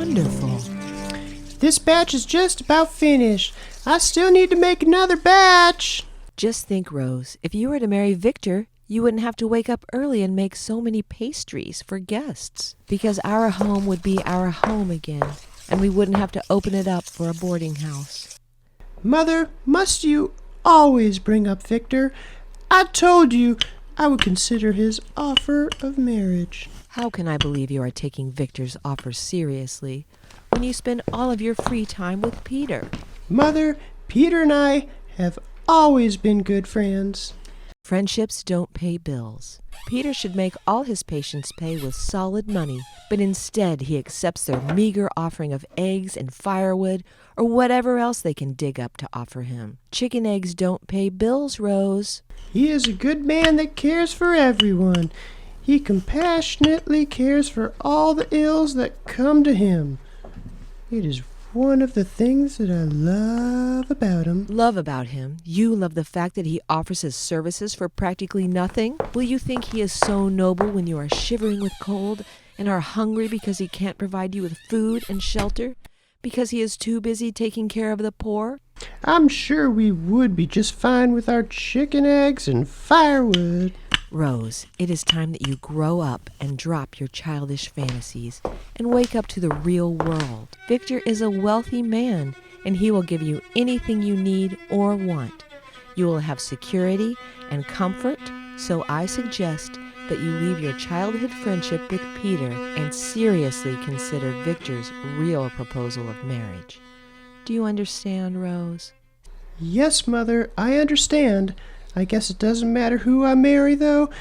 wonderful. This batch is just about finished. I still need to make another batch. Just think, Rose, if you were to marry Victor, you wouldn't have to wake up early and make so many pastries for guests, because our home would be our home again, and we wouldn't have to open it up for a boarding house. Mother, must you always bring up Victor? I told you I would consider his offer of marriage. How can I believe you are taking Victor's offer seriously when you spend all of your free time with Peter? Mother, Peter and I have always been good friends. Friendships don't pay bills. Peter should make all his patients pay with solid money, but instead he accepts their meager offering of eggs and firewood or whatever else they can dig up to offer him. Chicken eggs don't pay bills, Rose. He is a good man that cares for everyone. He compassionately cares for all the ills that come to him. It is one of the things that I love about him. Love about him? You love the fact that he offers his services for practically nothing? Will you think he is so noble when you are shivering with cold and are hungry because he can't provide you with food and shelter? Because he is too busy taking care of the poor? I'm sure we would be just fine with our chicken eggs and firewood. Rose, it is time that you grow up and drop your childish fantasies and wake up to the real world. Victor is a wealthy man, and he will give you anything you need or want. You will have security and comfort, so I suggest that you leave your childhood friendship with Peter and seriously consider Victor's real proposal of marriage. Do you understand, Rose? Yes, Mother, I understand. I guess it doesn't matter who I marry, though,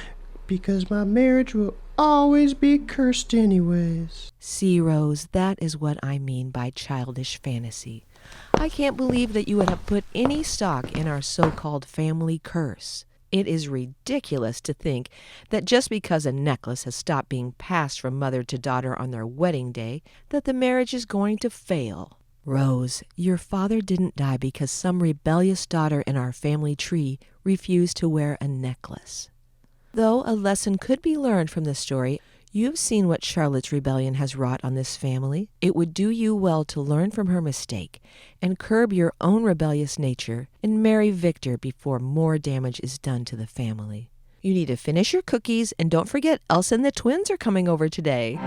because my marriage will always be cursed anyways. See, Rose, that is what I mean by childish fantasy. I can't believe that you would have put any stock in our so-called family curse. It is ridiculous to think that just because a necklace has stopped being passed from mother to daughter on their wedding day, that the marriage is going to fail. Rose, your father didn't die because some rebellious daughter in our family tree refused to wear a necklace. Though a lesson could be learned from this story, you've seen what Charlotte's rebellion has wrought on this family. It would do you well to learn from her mistake and curb your own rebellious nature and marry Victor before more damage is done to the family. You need to finish your cookies, and don't forget Elsa and the twins are coming over today.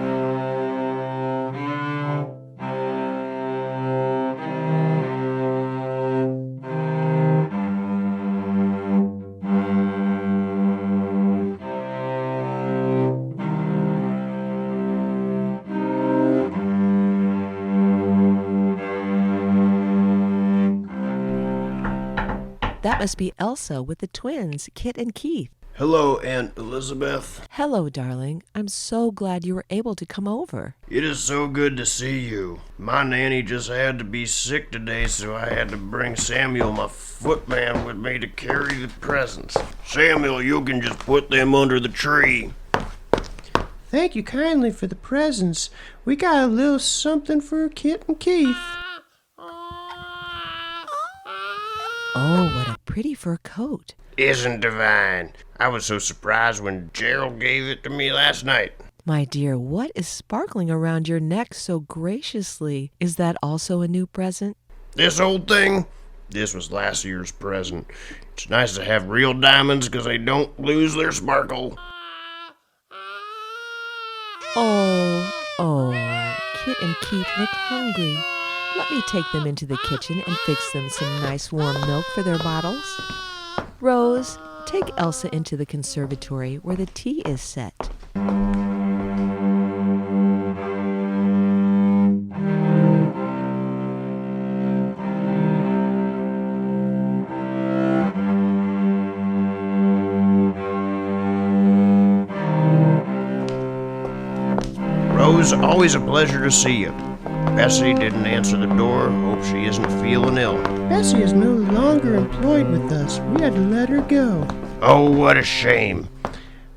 That must be Elsa with the twins, Kit and Keith. Hello, Aunt Elizabeth. Hello, darling. I'm so glad you were able to come over. It is so good to see you. My nanny just had to be sick today, so I had to bring Samuel, my footman, with me to carry the presents. Samuel, you can just put them under the tree. Thank you kindly for the presents. We got a little something for Kit and Keith. Oh, what a pretty fur coat. Isn't divine? I was so surprised when Gerald gave it to me last night. My dear, what is sparkling around your neck so graciously? Is that also a new present? This old thing? This was last year's present. It's nice to have real diamonds because they don't lose their sparkle. Oh, Kit and Keith look hungry. Let me take them into the kitchen and fix them some nice warm milk for their bottles. Rose, take Elsa into the conservatory where the tea is set. Rose, always a pleasure to see you. Bessie didn't answer the door. Hope she isn't feeling ill. Bessie is no longer employed with us. We had to let her go. Oh, what a shame.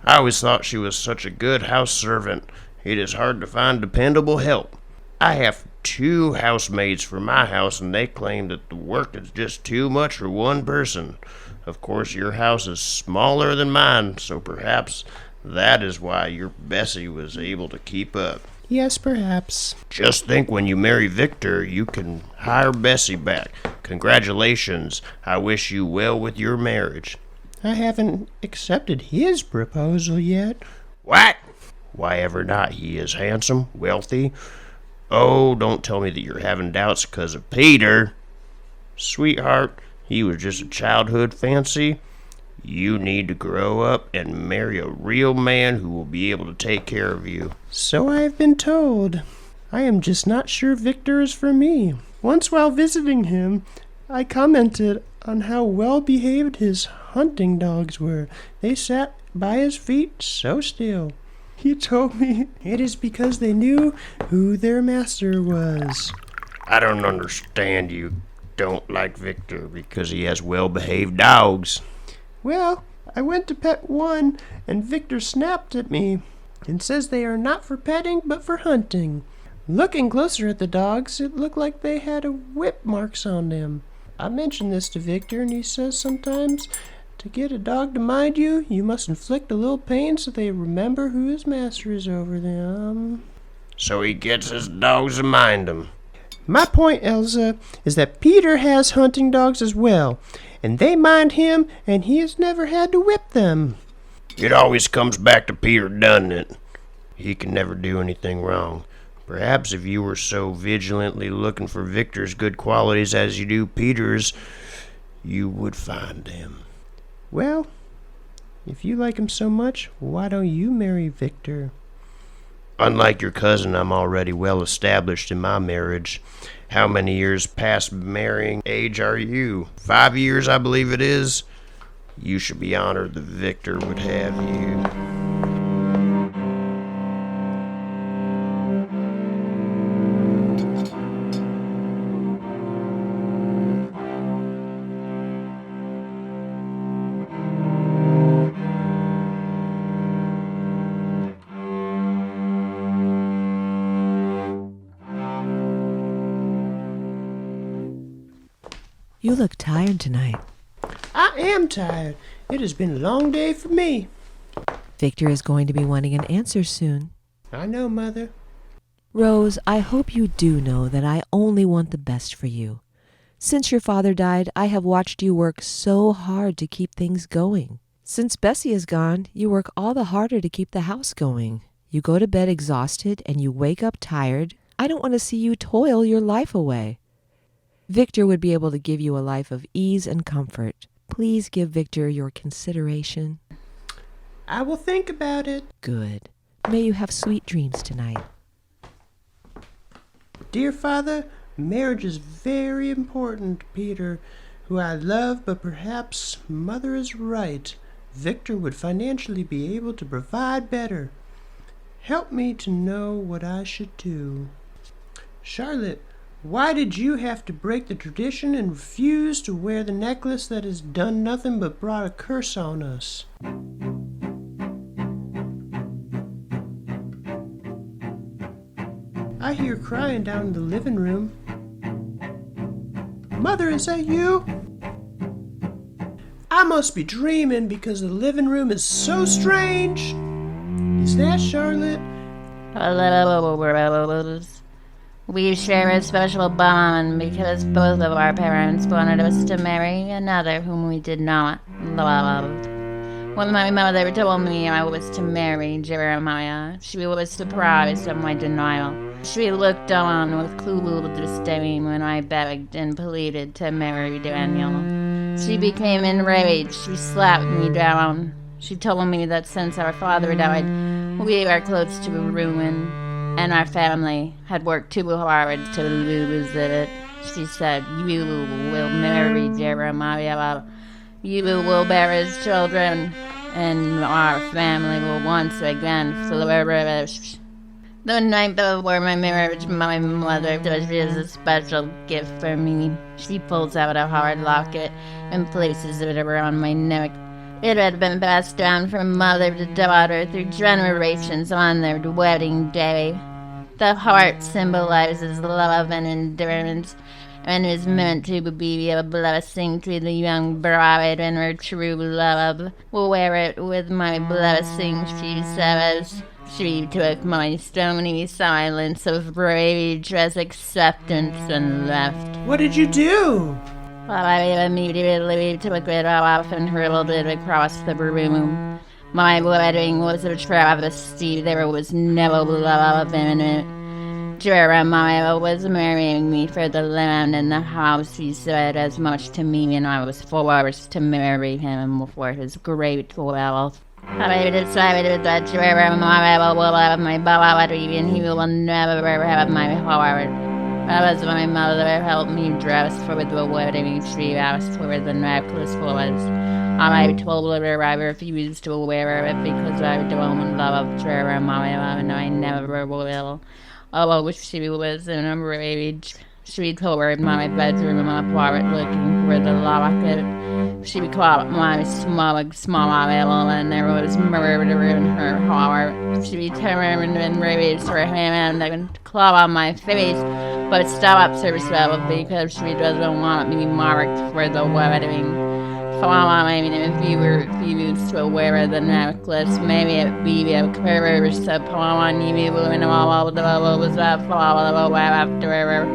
I always thought she was such a good house servant. It is hard to find dependable help. I have 2 housemaids for my house, and they claim that the work is just too much for one person. Of course, your house is smaller than mine, so perhaps that is why your Bessie was able to keep up. Yes, perhaps. Just think, when you marry Victor, you can hire Bessie back. Congratulations. I wish you well with your marriage. I haven't accepted his proposal yet. What? Why ever not? He is handsome, wealthy. Oh, don't tell me that you're having doubts because of Peter. Sweetheart, he was just a childhood fancy. You need to grow up and marry a real man who will be able to take care of you. So I have been told. I am just not sure Victor is for me. Once while visiting him, I commented on how well behaved his hunting dogs were. They sat by his feet so still. He told me it is because they knew who their master was. I don't understand. You don't like Victor because he has well-behaved dogs. Well, I went to pet one, and Victor snapped at me and says they are not for petting but for hunting. Looking closer at the dogs, it looked like they had whip marks on them. I mentioned this to Victor, and he says sometimes to get a dog to mind you, you must inflict a little pain so they remember who his master is over them. So he gets his dogs to mind him. My point, Elsa, is that Peter has hunting dogs as well, and they mind him, and he has never had to whip them. It always comes back to Peter, doesn't it? He can never do anything wrong. Perhaps if you were so vigilantly looking for Victor's good qualities as you do Peter's, you would find them. Well, if you like him so much, why don't you marry Victor? Unlike your cousin, I'm already well established in my marriage. How many years past marrying age are you? 5 years, I believe it is. You should be honored that Victor would have you. You look tired tonight. I am tired. It has been a long day for me. Victor is going to be wanting an answer soon. I know, Mother. Rose, I hope you do know that I only want the best for you. Since your father died, I have watched you work so hard to keep things going. Since Bessie is gone, you work all the harder to keep the house going. You go to bed exhausted and you wake up tired. I don't want to see you toil your life away. Victor would be able to give you a life of ease and comfort. Please give Victor your consideration. I will think about it. Good. May you have sweet dreams tonight. Dear Father, marriage is very important to Peter, who I love, but perhaps Mother is right. Victor would financially be able to provide better. Help me to know what I should do. Charlotte, why did you have to break the tradition and refuse to wear the necklace that has done nothing but brought a curse on us? I hear crying down in the living room. Mother, is that you? I must be dreaming because the living room is so strange. Is that Charlotte? Hello. We share a special bond because both of our parents wanted us to marry another whom we did not love. When my mother told me I was to marry Jeremiah, she was surprised at my denial. She looked on with cruel disdain when I begged and pleaded to marry Daniel. She became enraged. She slapped me down. She told me that since our father died, we were close to ruin, and our family had worked too hard to lose it. She said, "You will marry Jeremiah. You will bear his children, and our family will once again flourish." The night before my marriage, my mother does a special gift for me. She pulls out a hard locket and places it around my neck. It had been passed down from mother to daughter through generations on their wedding day. The heart symbolizes love and endurance and is meant to be a blessing to the young bride and her true love. Wear it with my blessing, she says. She took my stony silence of rage as acceptance and left. What did you do? I immediately took it off and hurled it across the room. My wedding was a travesty. There was no love in it. Jeremiah was marrying me for the land and the house, he said as much to me, and I was forced to marry him for his great wealth. I decided that Jeremiah will have my body and he will never have my heart. As my mother helped me dress for the wedding, she asked where the necklace was. I told her I refused to wear it because I don't love Jeremiah and I never will. Oh, she was in a rage. She toured my bedroom apart looking for the locket. She caught my smile and there was murder in her heart. She turned and raised her hand and clawed on my face, but stopped herself because she doesn't want me marked for the wedding. Following, if you refuse to wear the necklace, maybe it be a curse upon you and all of those that follow after.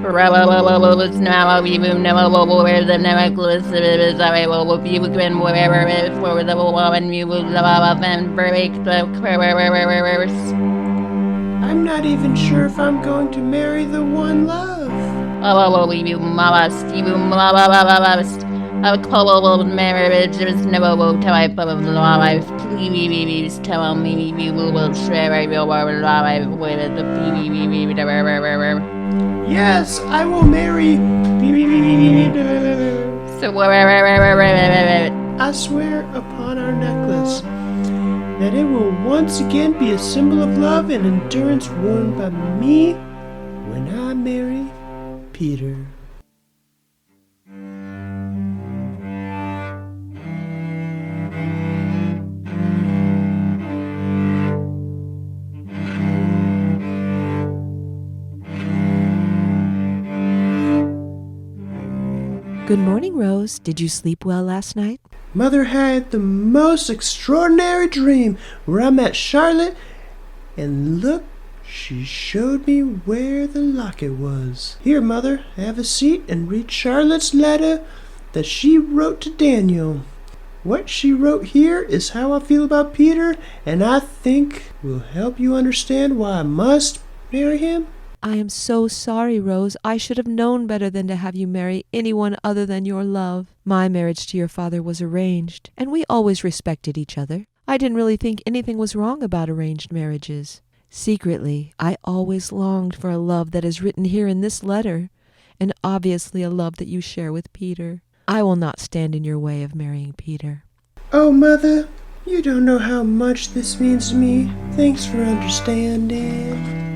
Now you never wear the necklace, I will you can wear it for the woman you will love and break the curse. I'm not even sure if I'm going to marry the one love. Oh, you must. A cold marriage is no type of life. Please tell me you will share your life with the Yes, I will marry. So I swear upon our necklace that it will once again be a symbol of love and endurance worn by me when I marry Peter. Good morning, Rose. Did you sleep well last night? Mother had the most extraordinary dream where I met Charlotte, and look, she showed me where the locket was. Here, Mother, have a seat and read Charlotte's letter that she wrote to Daniel. What she wrote here is how I feel about Peter, and I think will help you understand why I must marry him. I am so sorry, Rose. I should have known better than to have you marry anyone other than your love. My marriage to your father was arranged, and we always respected each other. I didn't really think anything was wrong about arranged marriages. Secretly, I always longed for a love that is written here in this letter, and obviously a love that you share with Peter. I will not stand in your way of marrying Peter. Oh, Mother, you don't know how much this means to me. Thanks for understanding.